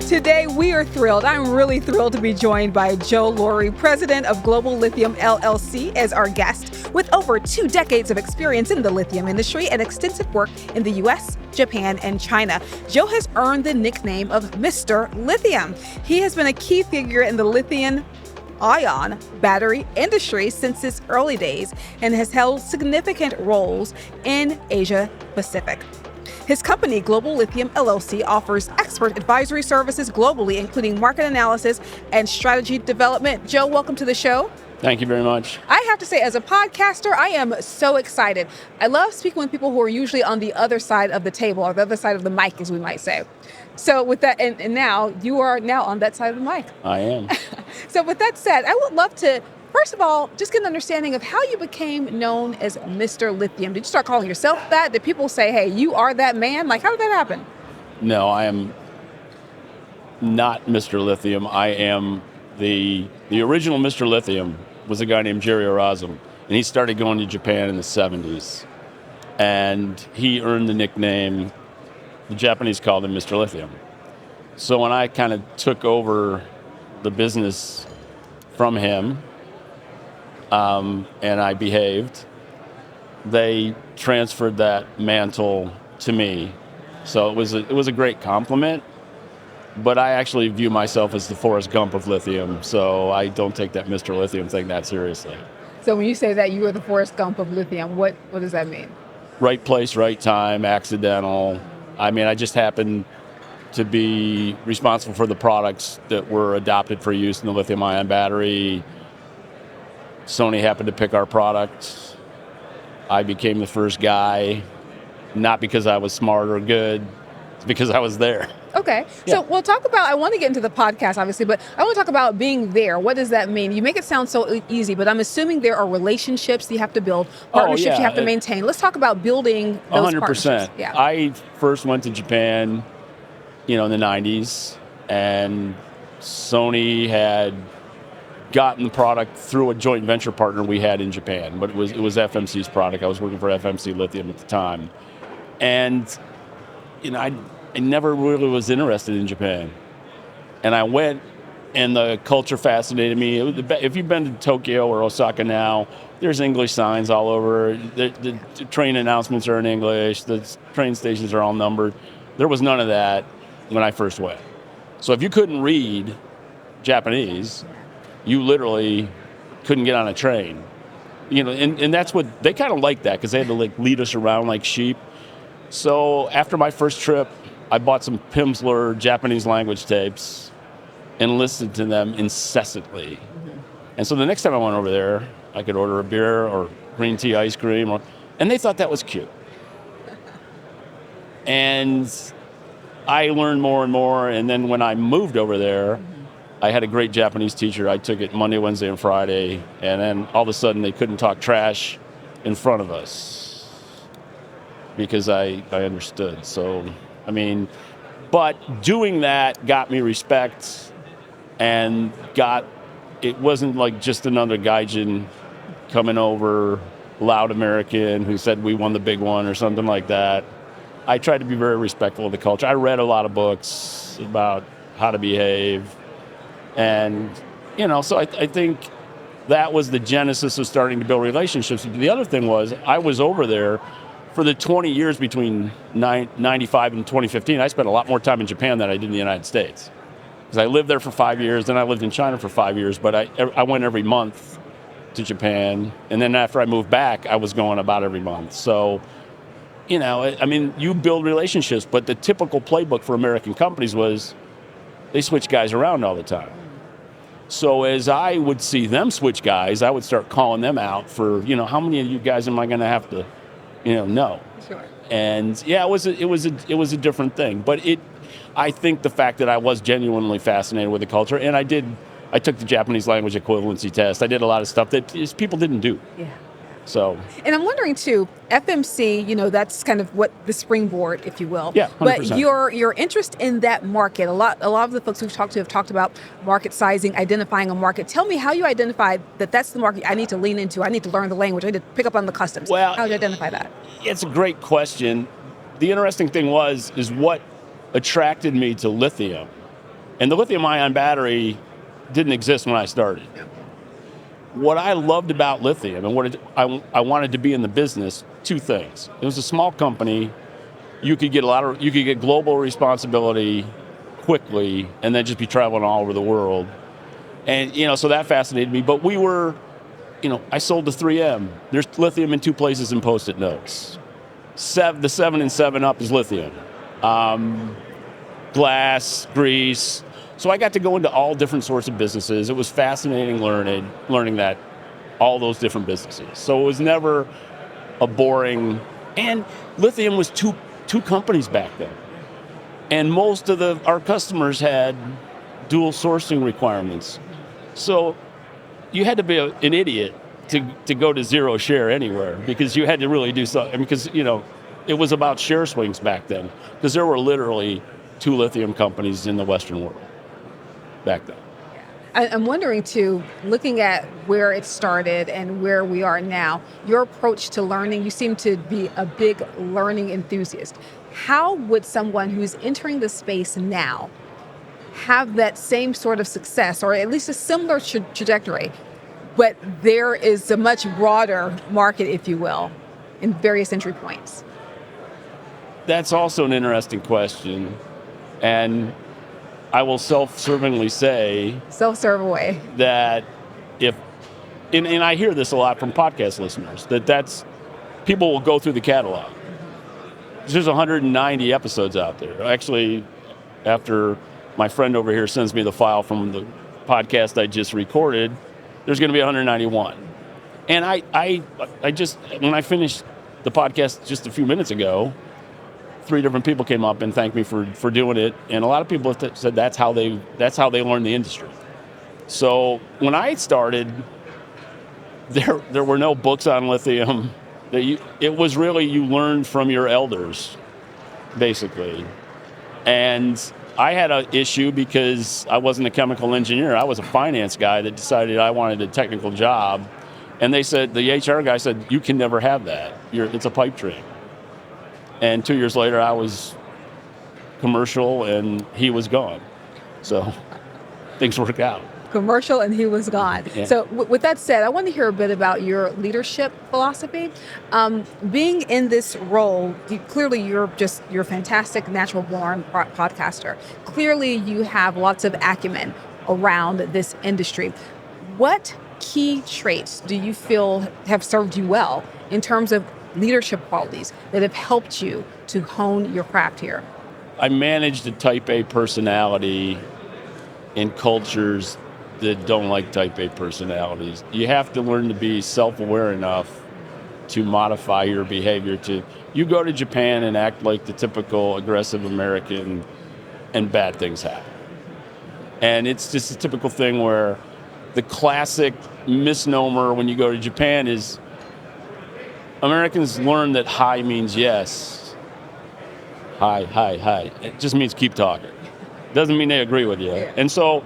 Today, we are thrilled. I'm really thrilled to be joined by Joe Lowry, president of Global Lithium LLC, as our guest. With over 2 decades of experience in the lithium industry and extensive work in the U.S., Japan, and China, Joe has earned the nickname of Mr. Lithium. He has been a key figure in the lithium-ion battery industry since its early days and has held significant roles in Asia Pacific. His company, Global Lithium LLC, offers expert advisory services globally, including market analysis and strategy development. Joe, welcome to the show. Thank you very much. I have to say, as a podcaster, I am so excited. I love speaking with people who are usually on the other side of the table, or the other side of the mic, as we might say. So with that, and now, you are now on that side of the mic. I am. So with that said, I would love to, first of all, just get an understanding of how you became known as Mr. Lithium. Did you start calling yourself that? Did people say, hey, you are that man? Like, how did that happen? No, I am not Mr. Lithium. I am the original Mr. Lithium was a guy named Jerry Orazum, and he started going to Japan in the 70s. And he earned the nickname, the Japanese called him Mr. Lithium. So when I kind of took over the business from him, and I behaved, they transferred that mantle to me. So it was a great compliment, but I actually view myself as the Forrest Gump of lithium, so I don't take that Mr. Lithium thing that seriously. So when you say that you are the Forrest Gump of lithium, what does that mean? Right place, right time, accidental. I mean, I just happened to be responsible for the products that were adopted for use in the lithium-ion battery. Sony happened to pick our product. I became the first guy, not because I was smart or good, it's because I was there. Okay. Yeah. So we'll talk about, I want to get into the podcast, obviously, but I want to talk about being there. What does that mean? You make it sound so easy, but I'm assuming there are relationships you have to build, partnerships you have to maintain. Let's talk about building those 100%. partnerships. Yeah. I first went to Japan, in the 90s, and Sony had gotten the product through a joint venture partner we had in Japan, but it was FMC's product. I was working for FMC Lithium at the time. And, I never really was interested in Japan. And I went, and the culture fascinated me. If you've been to Tokyo or Osaka now, there's English signs all over. The train announcements are in English. The train stations are all numbered. There was none of that when I first went. So if you couldn't read Japanese, you literally couldn't get on a train. And that's what, they kind of liked that because they had to lead us around like sheep. So after my first trip, I bought some Pimsleur Japanese language tapes and listened to them incessantly. Mm-hmm. And so the next time I went over there, I could order a beer or green tea ice cream, and they thought that was cute. And I learned more and more, and then when I moved over there, I had a great Japanese teacher. I took it Monday, Wednesday, and Friday, and then all of a sudden they couldn't talk trash in front of us because I understood. So, but doing that got me respect, and it wasn't like just another gaijin coming over, loud American who said we won the big one or something like that. I tried to be very respectful of the culture. I read a lot of books about how to behave. And, so I think that was the genesis of starting to build relationships. But the other thing was, I was over there for the 20 years between 95 and 2015. I spent a lot more time in Japan than I did in the United States. Because I lived there for 5 years, then I lived in China for 5 years, but I went every month to Japan. And then after I moved back, I was going about every month. So, you build relationships, but the typical playbook for American companies was they switch guys around all the time. So as I would see them switch guys, I would start calling them out for, how many of you guys am I going to have to, know? Sure. And yeah, it was a different thing. But I think the fact that I was genuinely fascinated with the culture, and I took the Japanese language equivalency test. I did a lot of stuff that people didn't do. Yeah. So. And I'm wondering too, FMC, that's kind of what the springboard, if you will. Yeah, 100%. But your interest in that market, a lot of the folks we've talked to have talked about market sizing, identifying a market. Tell me how you identified that that's the market I need to lean into. I need to learn the language. I need to pick up on the customs. Well, how did you identify that? It's a great question. The interesting thing is what attracted me to lithium And the lithium-ion battery didn't exist when I started. What I loved about lithium and I wanted to be in the business, two things. It was a small company. You could get global responsibility quickly and then just be traveling all over the world. And, so that fascinated me. But we were, I sold to 3M. There's lithium in two places in Post-it notes. The 7 and 7 Up is lithium. Glass, grease. So I got to go into all different sorts of businesses. It was fascinating learning that all those different businesses. So it was never a boring, and lithium was two companies back then. And most of our customers had dual sourcing requirements. So you had to be an idiot to go to zero share anywhere, because you had to really do something, because, it was about share swings back then, because there were literally 2 lithium companies in the Western world back then. I'm wondering too, looking at where it started and where we are now, your approach to learning, you seem to be a big learning enthusiast. How would someone who's entering the space now have that same sort of success, or at least a similar trajectory, but there is a much broader market, if you will, in various entry points? That's also an interesting question. And I will self-servingly say... Self-serve away. That and I hear this a lot from podcast listeners, that's people will go through the catalog. There's 190 episodes out there. Actually, after my friend over here sends me the file from the podcast I just recorded, there's going to be 191. And I just, when I finished the podcast just a few minutes ago, 3 different people came up and thanked me for doing it, and a lot of people said that's how they learned the industry. So when I started, there were no books on lithium. It was really, you learned from your elders, basically. And I had an issue because I wasn't a chemical engineer. I was a finance guy that decided I wanted a technical job, and the HR guy said, "You can never have that. It's a pipe dream." And 2 years later, I was commercial, and he was gone. So things work out. Commercial, and he was gone. Yeah. So with that said, I want to hear a bit about your leadership philosophy. Being in this role, clearly you're a fantastic natural-born podcaster. Clearly you have lots of acumen around this industry. What key traits do you feel have served you well in terms of leadership qualities that have helped you to hone your craft here? I managed a type A personality in cultures that don't like type A personalities. You have to learn to be self-aware enough to modify your behavior. You go to Japan and act like the typical aggressive American, and bad things happen. And it's just a typical thing where the classic misnomer when you go to Japan is Americans learn that hi means yes. Hi, hi, hi. It just means keep talking. Doesn't mean they agree with you. And so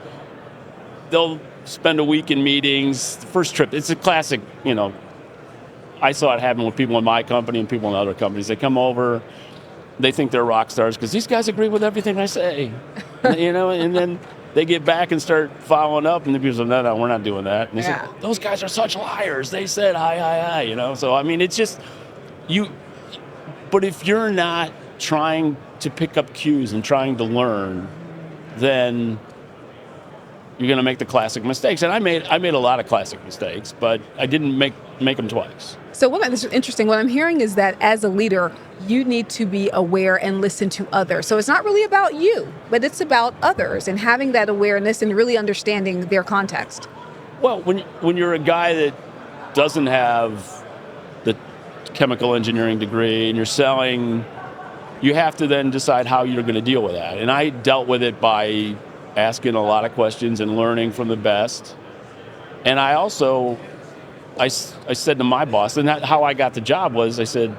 they'll spend a week in meetings. The first trip, it's a classic, I saw it happen with people in my company and people in other companies. They come over, they think they're rock stars because these guys agree with everything I say. And then they get back and start following up, and the people say, no, we're not doing that. And they say, those guys are such liars. They said hi, hi, hi, So, it's just, but if you're not trying to pick up cues and trying to learn, then you're going to make the classic mistakes. And I made a lot of classic mistakes, but I didn't make them twice. So this is interesting. What I'm hearing is that as a leader, you need to be aware and listen to others. So it's not really about you, but it's about others and having that awareness and really understanding their context. Well, when you're a guy that doesn't have the chemical engineering degree and you're selling, you have to then decide how you're going to deal with that. And I dealt with it by asking a lot of questions and learning from the best. And I also, I said to my boss, and how I got the job was, I said,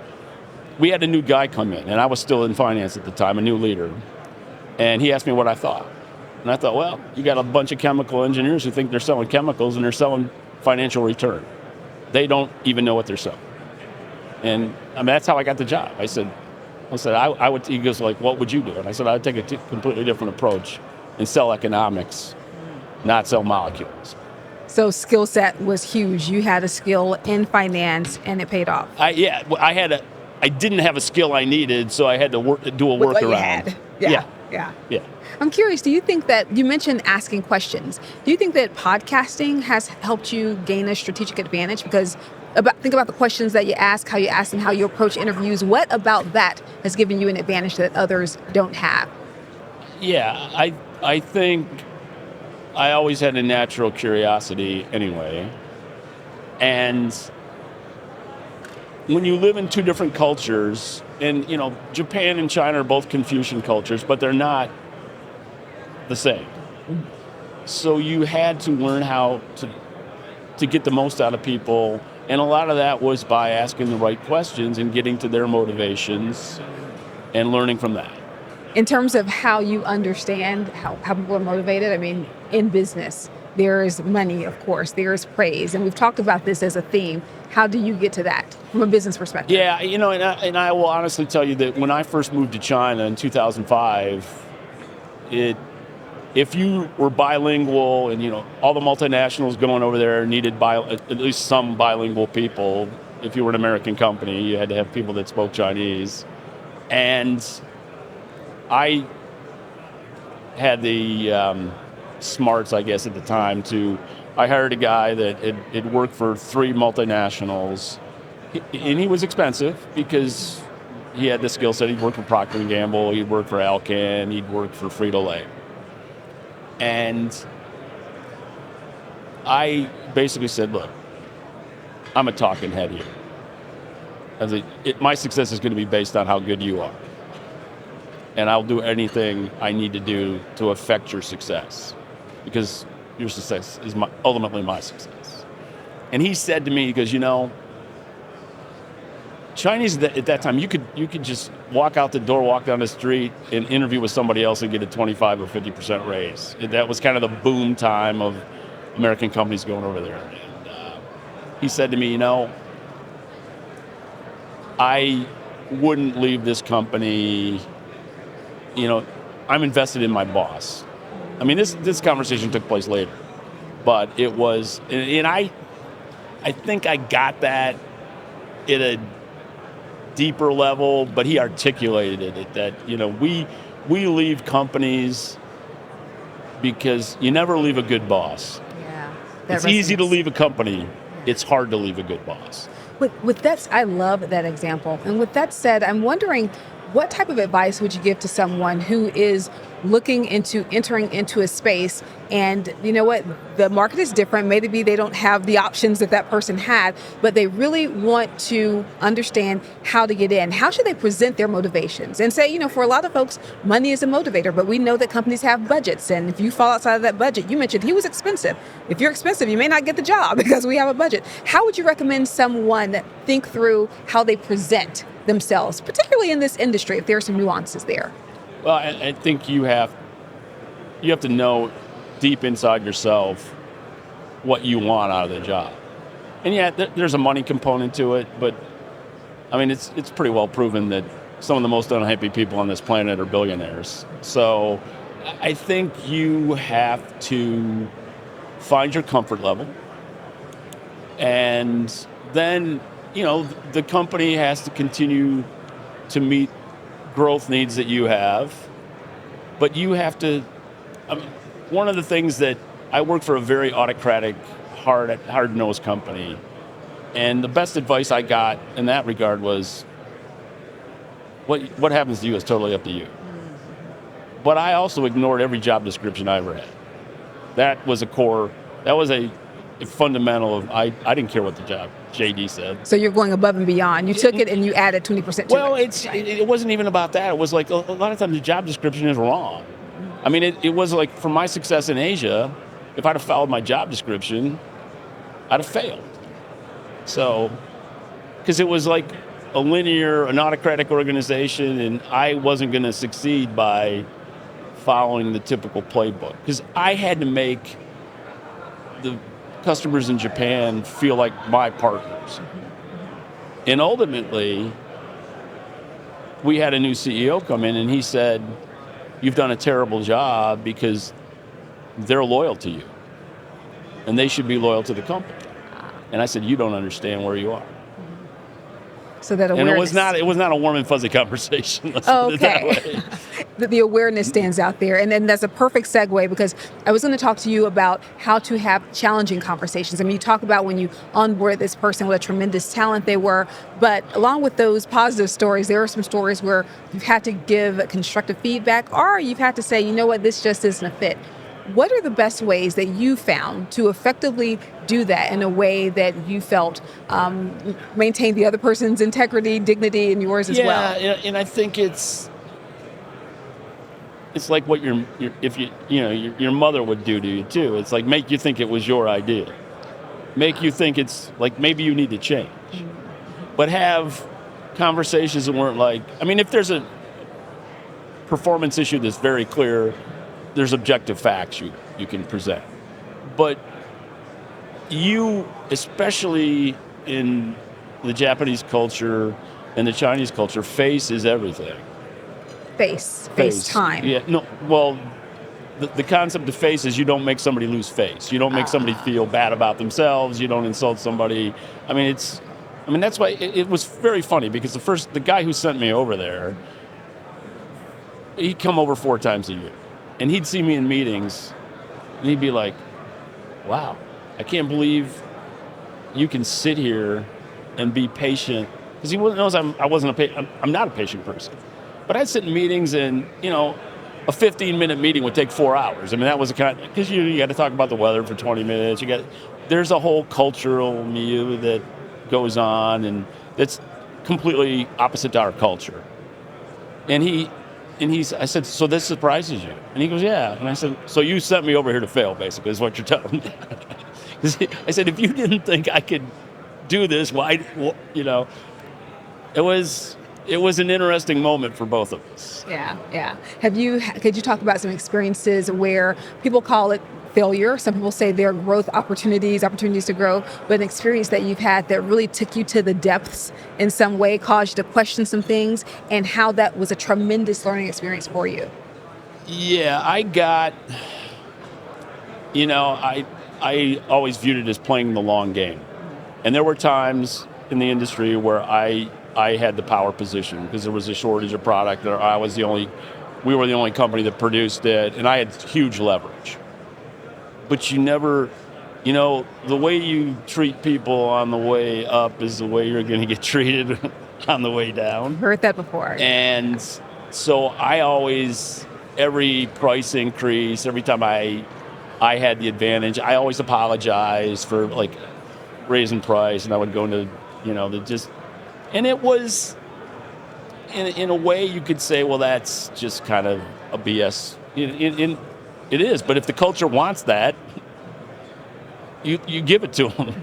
we had a new guy come in, and I was still in finance at the time, a new leader. And he asked me what I thought. And I thought, well, you got a bunch of chemical engineers who think they're selling chemicals and they're selling financial return. They don't even know what they're selling. And that's how I got the job. I said, I would, he goes like, what would you do? And I said, I'd take a completely different approach. and sell economics, not sell molecules. So skill set was huge. You had a skill in finance, and it paid off. I didn't have a skill I needed, so I had to do a With what you workaround. had. Yeah. I'm curious, do you think that, you mentioned asking questions, do you think that podcasting has helped you gain a strategic advantage? Because think about the questions that you ask, how you ask them, how you approach interviews. What about that has given you an advantage that others don't have? Yeah, I think I always had a natural curiosity anyway. And when you live in two different cultures, and Japan and China are both Confucian cultures, but they're not the same. So you had to learn how to get the most out of people, and a lot of that was by asking the right questions and getting to their motivations and learning from that. In terms of how you understand how people are motivated, I mean, in business, there is money, of course, there is praise, and we've talked about this as a theme. How do you get to that from a business perspective? Yeah, and I will honestly tell you that when I first moved to China in 2005, if you were bilingual, and all the multinationals going over there needed at least some bilingual people. If you were an American company, you had to have people that spoke Chinese, and I had the smarts, I guess, at the time I hired a guy that had worked for 3 multinationals, and he was expensive because he had the skill set. He'd worked for Procter & Gamble, he'd worked for Alcan, he'd worked for Frito-Lay. And I basically said, look, I'm a talking head here. I was like, my success is going to be based on how good you are. And I'll do anything I need to do to affect your success, because your success is ultimately my success. And he said to me, he goes, Chinese at that time, you could just walk out the door, walk down the street, and interview with somebody else and get a 25 or 50% raise. That was kind of the boom time of American companies going over there. And he said to me, I wouldn't leave this company. I'm invested in my boss. I mean, this conversation took place later, but it was, and I think I got that at a deeper level, but he articulated it that we leave companies because you never leave a good boss. Yeah, it's easy to leave a company. Yeah. It's hard to leave a good boss. With that, I love that example. And with that said, I'm wondering, what type of advice would you give to someone who is looking into entering into a space, and the market is different, maybe they don't have the options that that person had, but they really want to understand how to get in? How should they present their motivations? And say, for a lot of folks, money is a motivator, but we know that companies have budgets, and if you fall outside of that budget, you mentioned he was expensive. If you're expensive, you may not get the job because we have a budget. How would you recommend someone think through how they present themselves, particularly in this industry, if there are some nuances there? Well, I think you have to know deep inside yourself what you want out of the job. And yeah, there's a money component to it, but I mean, it's pretty well proven that some of the most unhappy people on this planet are billionaires. So I think you have to find your comfort level, and then the company has to continue to meet growth needs that you have, but you have to. One of the things that I work for a very autocratic, hard-nosed company, and the best advice I got in that regard was, what happens to you is totally up to you. But I also ignored every job description I ever had. That was a fundamental of, I didn't care what the job JD said. So you're going above and beyond. You took it and you added 20% to it. It wasn't even about that. It was like a lot of times the job description is wrong. I mean, it was like, for my success in Asia, if I'd have followed my job description, I'd have failed. So, because it was like an autocratic organization, and I wasn't going to succeed by following the typical playbook. Because I had to make the customers in Japan feel like my partners. And ultimately, we had a new CEO come in, and he said, you've done a terrible job because they're loyal to you. And they should be loyal to the company. And I said, you don't understand where you are. So that awareness. And it was not a warm and fuzzy conversation. Let's put it that way. The awareness stands out there. And then that's a perfect segue, because I was going to talk to you about how to have challenging conversations. I mean, you talk about when you onboard this person, what a tremendous talent they were. But along with those positive stories, there are some stories where you've had to give constructive feedback, or you've had to say, you know what, this just isn't a fit. What are the best ways that you found to effectively do that in a way that you felt maintained the other person's integrity, dignity, and yours as well? Yeah, and I think it's like what your mother would do to you too. It's like make you think it was your idea, make you think it's like maybe you need to change, but have conversations that weren't like. I mean, if there's a performance issue that's very clear, there's objective facts you can present. But you, especially in the Japanese culture and the Chinese culture, face is everything. Face time. Yeah, no, well, the concept of face is you don't make somebody lose face. You don't make somebody feel bad about themselves. You don't insult somebody. I mean, that's why it was very funny, because the guy who sent me over there, he'd come over 4 times a year. And he'd see me in meetings, and he'd be like, wow, I can't believe you can sit here and be patient. Because he knows I'm not a patient person. But I'd sit in meetings, and, a 15-minute meeting would take 4 hours. I mean, that was because you got to talk about the weather for 20 minutes. There's a whole cultural milieu that goes on, and that's completely opposite to our culture. I said, so this surprises you? And he goes, yeah. And I said, so you sent me over here to fail, basically, is what you're telling me. I said, if you didn't think I could do this, it was an interesting moment for both of us. Yeah. Could you talk about some experiences where people call it failure? Some people say they're growth opportunities to grow, but an experience that you've had that really took you to the depths in some way, caused you to question some things, and how that was a tremendous learning experience for you. Yeah, I always viewed it as playing the long game. And there were times in the industry where I had the power position because there was a shortage of product, or we were the only company that produced it, and I had huge leverage. But you never, the way you treat people on the way up is the way you're going to get treated on the way down. Heard that before. And so I always, every price increase, every time I had the advantage, I always apologized for like raising price, and I would go into, and it was, in a way you could say, well, that's just kind of a BS. It is, but if the culture wants that, you give it to them.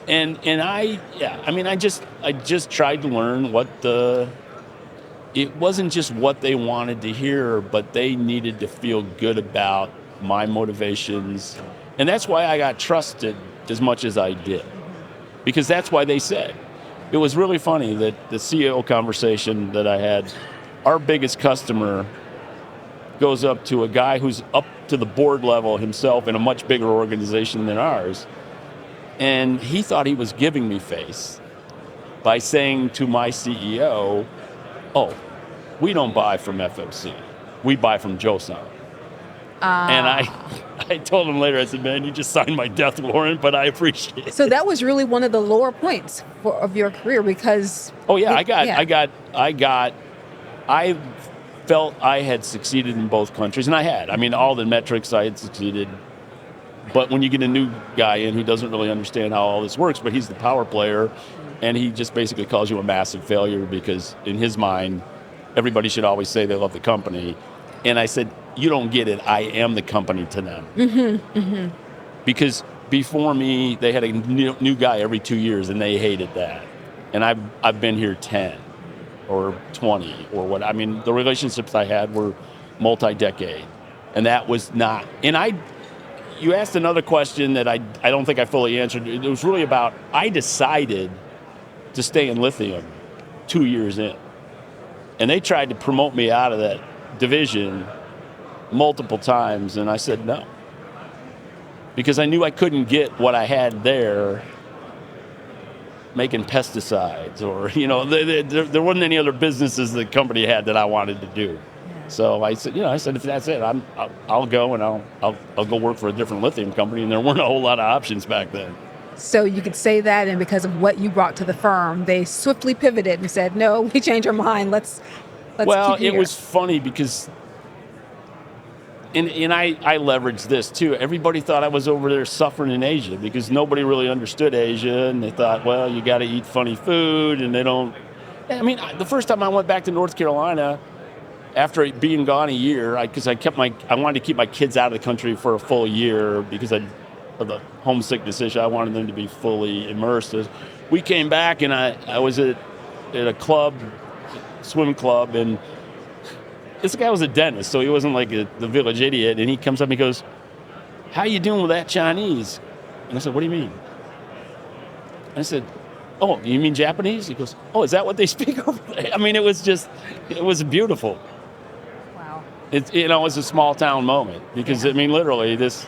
and I just tried to learn it wasn't just what they wanted to hear, but they needed to feel good about my motivations. And that's why I got trusted as much as I did, because that's why they said. It was really funny that the CEO conversation that I had, our biggest customer goes up to a guy who's up to the board level himself in a much bigger organization than ours, and he thought he was giving me face by saying to my CEO, oh, we don't buy from FMC, we buy from Joseon. And I told him later, I said, man, you just signed my death warrant, but I appreciate it. So that was really one of the lower points of your career, because... Oh yeah, I felt I had succeeded in both countries, and I had. I mean, all the metrics I had succeeded. But when you get a new guy in who doesn't really understand how all this works, but he's the power player, and he just basically calls you a massive failure because in his mind, everybody should always say they love the company. And I said, you don't get it. I am the company to them. Mm-hmm, mm-hmm. Because before me, they had a new guy every 2 years, and they hated that. And I've been here 10. Or 20, or what. I mean, the relationships I had were multi-decade, and that was not. And you asked another question that I don't think I fully answered. It was really about, I decided to stay in lithium 2 years in, and they tried to promote me out of that division multiple times, and I said no. Because I knew I couldn't get what I had there making pesticides, or, there wasn't any other businesses the company had that I wanted to do. Yeah. So I said, if that's it, I'll go, and I'll go work for a different lithium company, and there weren't a whole lot of options back then. So you could say that, and because of what you brought to the firm, they swiftly pivoted and said, no, we changed our mind, let's keep you here. It was funny because And I leveraged this too. Everybody thought I was over there suffering in Asia because nobody really understood Asia, and they thought, well, you got to eat funny food, and they don't. I mean, the first time I went back to North Carolina after being gone a year, because I wanted to keep my kids out of the country for a full year because of the homesickness issue. I wanted them to be fully immersed. We came back, and I was at a club, swim club, and this guy was a dentist, so he wasn't like the village idiot. And he comes up and he goes, "How you doing with that Chinese?" And I said, "What do you mean?" And I said, "Oh, you mean Japanese?" He goes, "Oh, is that what they speak over there?" I mean, it was beautiful. Wow. It was a small town moment because, yeah. I mean, literally this,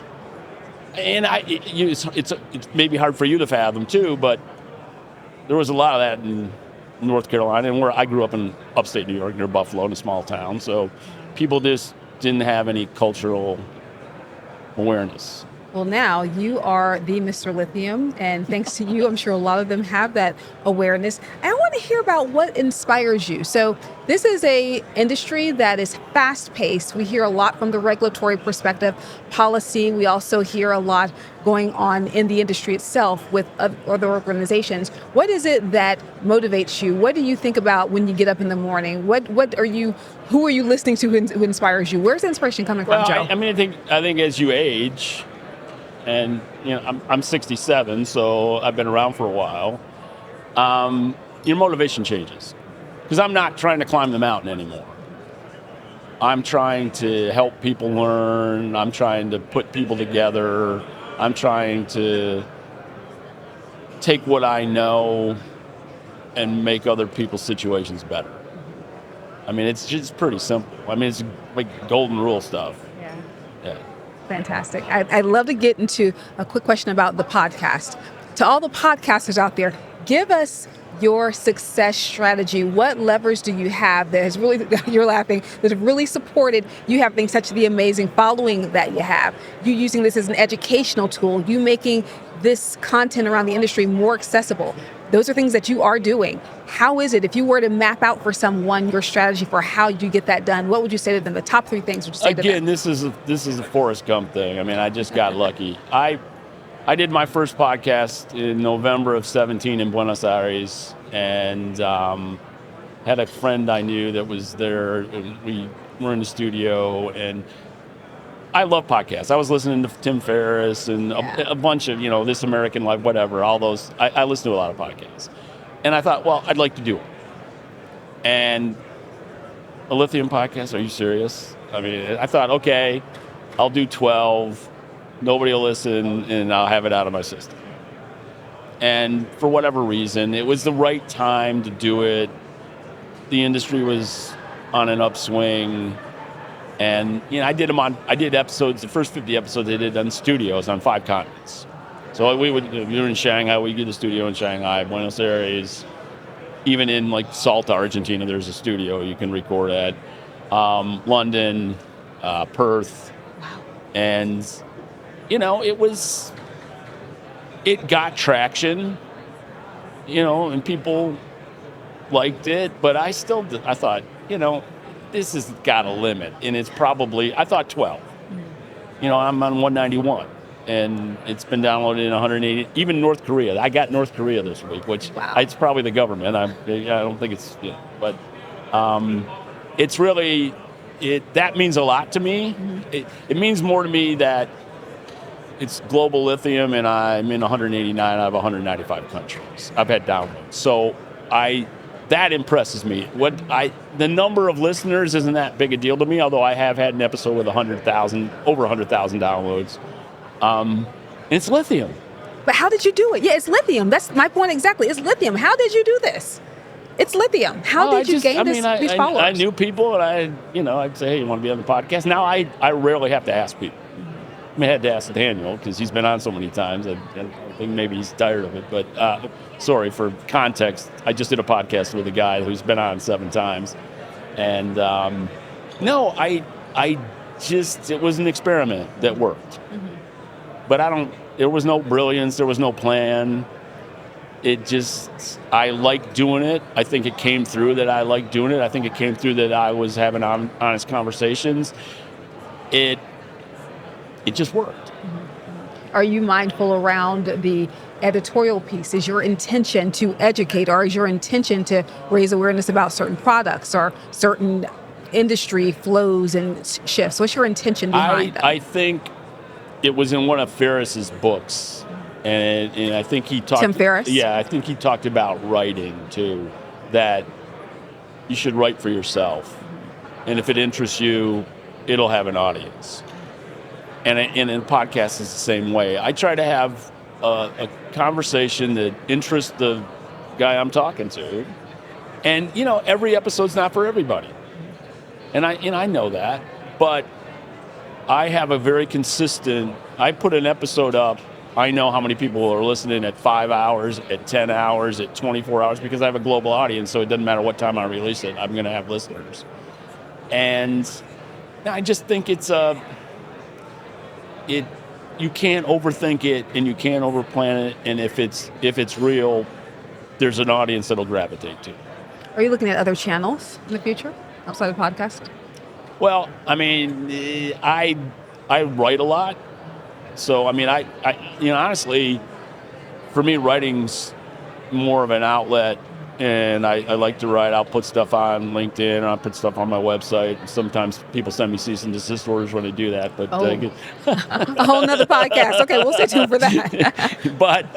and it's maybe hard for you to fathom too, but there was a lot of that in North Carolina, and where I grew up in upstate New York near Buffalo, in a small town, so people just didn't have any cultural awareness. Well, now you are the Mr. Lithium, and thanks to you, I'm sure a lot of them have that awareness. I want to hear about what inspires you. So this is a industry that is fast-paced. We hear a lot from the regulatory perspective, policy. We also hear a lot going on in the industry itself with other organizations. What is it that motivates you? What do you think about when you get up in the morning? Who are you listening to who inspires you? Where's the inspiration coming from, Joe? I think as you age, and I'm 67, so I've been around for a while. Your motivation changes, because I'm not trying to climb the mountain anymore. I'm trying to help people learn. I'm trying to put people together. I'm trying to take what I know and make other people's situations better. I mean, it's just pretty simple. I mean, it's like golden rule stuff. Yeah. Fantastic. I'd love to get into a quick question about the podcast. To all the podcasters out there, give us your success strategy. What levers do you have that has really, you're laughing, that have really supported you having such the amazing following that you have? You using this as an educational tool, you making this content around the industry more accessible. Those are things that you are doing. How is it, if you were to map out for someone your strategy for how you get that done, what would you say to them? The top 3 things would you say to them? Again, this is a Forrest Gump thing. I mean, I just got lucky. I did my first podcast in November of 17 in Buenos Aires, and had a friend I knew that was there, and we were in the studio, and I love podcasts. I was listening to Tim Ferriss and a bunch of, This American Life, whatever, all those. I listen to a lot of podcasts. And I thought, well, I'd like to do it. And a lithium podcast, are you serious? I mean, I thought, okay, I'll do 12. Nobody will listen, and I'll have it out of my system. And for whatever reason, it was the right time to do it. The industry was on an upswing. And I did episodes, the first 50 episodes I did on studios on 5 continents. So we were in Shanghai, we did a studio in Shanghai, Buenos Aires, even in like Salta, Argentina, there's a studio you can record at. London, Perth. Wow. And, it got traction, and people liked it, but I thought, this has got a limit, and it's probably, I thought 12. I'm on 191, and it's been downloaded in 180, even North Korea. I got North Korea this week, which it's probably the government. I don't think it's, but it's really, that means a lot to me. Mm-hmm. It means more to me that it's Global Lithium, and I'm in 189 out of 195 countries. I've had downloads. So that impresses me. The number of listeners isn't that big a deal to me, although I have had an episode with over 100,000 downloads. It's lithium. But how did you do it? Yeah, it's lithium. That's my point exactly. It's lithium. How did you do this? It's lithium. How did you gain these followers? I knew people, and I'd say, hey, you want to be on the podcast? Now I rarely have to ask people. I had to ask Daniel because he's been on so many times. I think maybe he's tired of it. But sorry, for context, I just did a podcast with a guy who's been on 7 times. And no, it was an experiment that worked. Mm-hmm. But there was no brilliance, there was no plan. I liked doing it. I think it came through that I liked doing it. I think it came through that I was having honest conversations. It just worked. Are you mindful around the editorial piece? Is your intention to educate, or is your intention to raise awareness about certain products or certain industry flows and shifts? What's your intention behind that? I think it was in one of Ferriss's books, and I think he talked... Tim Ferriss? Yeah, I think he talked about writing, too, that you should write for yourself. And if it interests you, it'll have an audience. And in a podcast, it's the same way. I try to have a conversation that interests the guy I'm talking to. And, every episode's not for everybody. And I know that. But I have a very consistent... I put an episode up. I know how many people are listening at 5 hours, at 10 hours, at 24 hours, because I have a global audience, so it doesn't matter what time I release it. I'm going to have listeners. And I just think you can't overthink it, and you can't overplan it, and if it's real, there's an audience that'll gravitate to it. Are you looking at other channels in the future outside of podcast? Well, I write a lot, so I honestly, for me, writing's more of an outlet. And I like to write. I'll put stuff on LinkedIn, I'll put stuff on my website. Sometimes people send me cease and desist orders when I do that. But a whole nother podcast. Okay, we'll stay tuned for that. But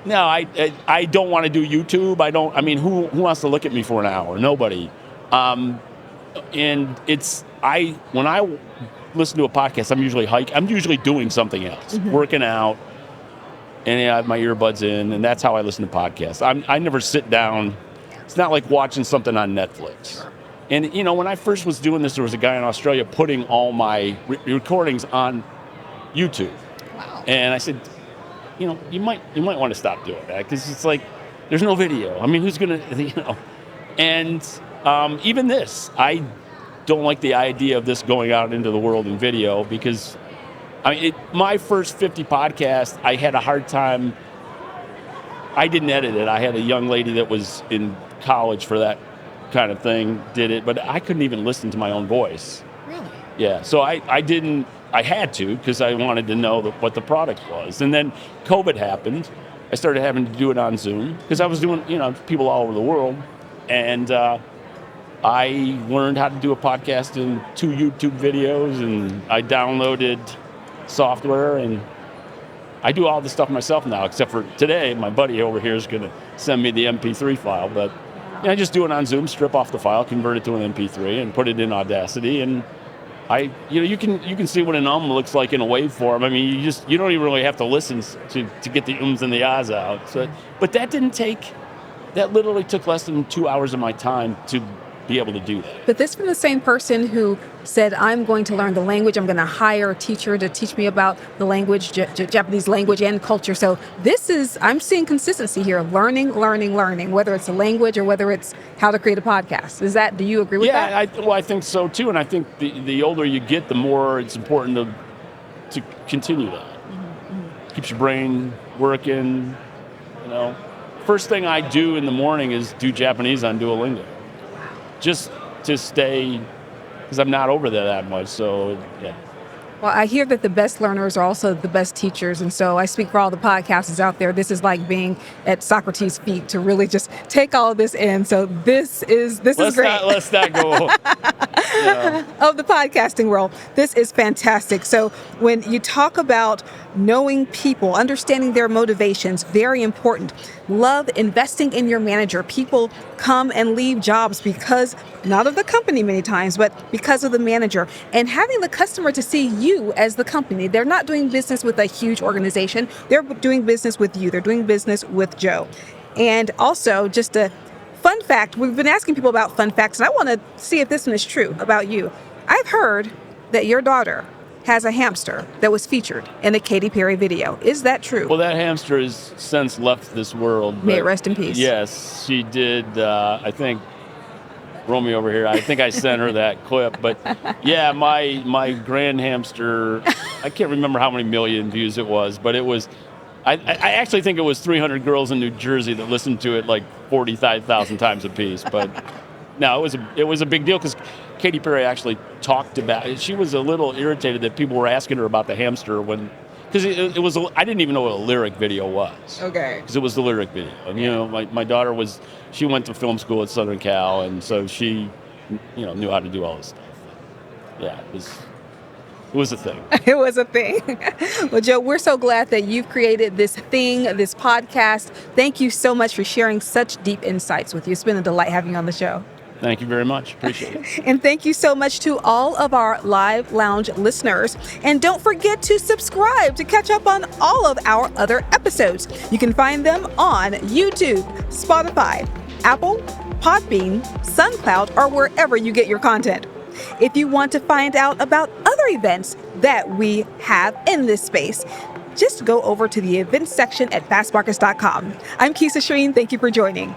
no, I don't want to do YouTube. Who wants to look at me for an hour? Nobody. And when I listen to a podcast, I'm usually doing something else, working out. And I have my earbuds in, and that's how I listen to podcasts. I never sit down. It's not like watching something on Netflix. And, when I first was doing this, there was a guy in Australia putting all my recordings on YouTube. Wow. And I said, you might want to stop doing that, because it's like, there's no video. Who's going to, And even this, I don't like the idea of this going out into the world in video, because... my first 50 podcasts, I had a hard time. I didn't edit it. I had a young lady that was in college for that kind of thing, did it, but I couldn't even listen to my own voice. Really? Yeah, so I didn't, I had to, because I wanted to know what the product was. And then COVID happened. I started having to do it on Zoom, because I was doing, people all over the world. And I learned how to do a podcast in 2 YouTube videos, and I downloaded software, and I do all this stuff myself now, except for today, my buddy over here is going to send me the MP3 file, but I just do it on Zoom, strip off the file, convert it to an MP3, and put it in Audacity, and you can see what an looks like in a waveform. You don't even really have to listen to get the ums and the ahs out. So, but that literally took less than 2 hours of my time to be able to do that. But this from the same person who said, I'm going to learn the language, I'm going to hire a teacher to teach me about the language, Japanese language and culture. So I'm seeing consistency here, learning, whether it's a language or whether it's how to create a podcast. Do you agree with that? Yeah, I think so too. And I think the older you get, the more it's important to continue that. Mm-hmm. Keeps your brain working, First thing I do in the morning is do Japanese on Duolingo. Just to stay, because I'm not over there that much, so yeah. Well, I hear that the best learners are also the best teachers, and so I speak for all the podcasters out there. This is like being at Socrates' feet to really just take all of this in. So this is great. Let's not go. Of the podcasting world, this is fantastic. So when you talk about knowing people, understanding their motivations, very important. Love investing in your manager. People come and leave jobs because, not of the company many times, but because of the manager. And having the customer to see you as the company. They're not doing business with a huge organization. They're doing business with you. They're doing business with Joe. And also, just to fun fact, we've been asking people about fun facts, and I want to see if this one is true about you. I've heard that your daughter has a hamster that was featured in a Katy Perry video. Is that true? Well, that hamster has since left this world. May it rest in peace. Yes, she did. I think Romy over here, I think I sent her that clip. But yeah, my grand hamster, I can't remember how many million views it was, but it was, I actually think it was 300 girls in New Jersey that listened to it like 45,000 times a piece. But no, it was a big deal because Katy Perry actually talked about it. She was a little irritated that people were asking her about the hamster because it was, I didn't even know what a lyric video was. Okay. Because it was the lyric video. And, my daughter she went to film school at Southern Cal, and so she, knew how to do all this stuff. Yeah, it was a thing. It was a thing. Well, Joe, we're so glad that you've created this thing, this podcast. Thank you so much for sharing such deep insights with you. It's been a delight having you on the show. Thank you very much. Appreciate it. And thank you so much to all of our Live Lounge listeners. And don't forget to subscribe to catch up on all of our other episodes. You can find them on YouTube, Spotify, Apple, Podbean, SoundCloud, or wherever you get your content. If you want to find out about other events that we have in this space, just go over to the events section at FastMarkets.com. I'm Keisha Shreen. Thank you for joining.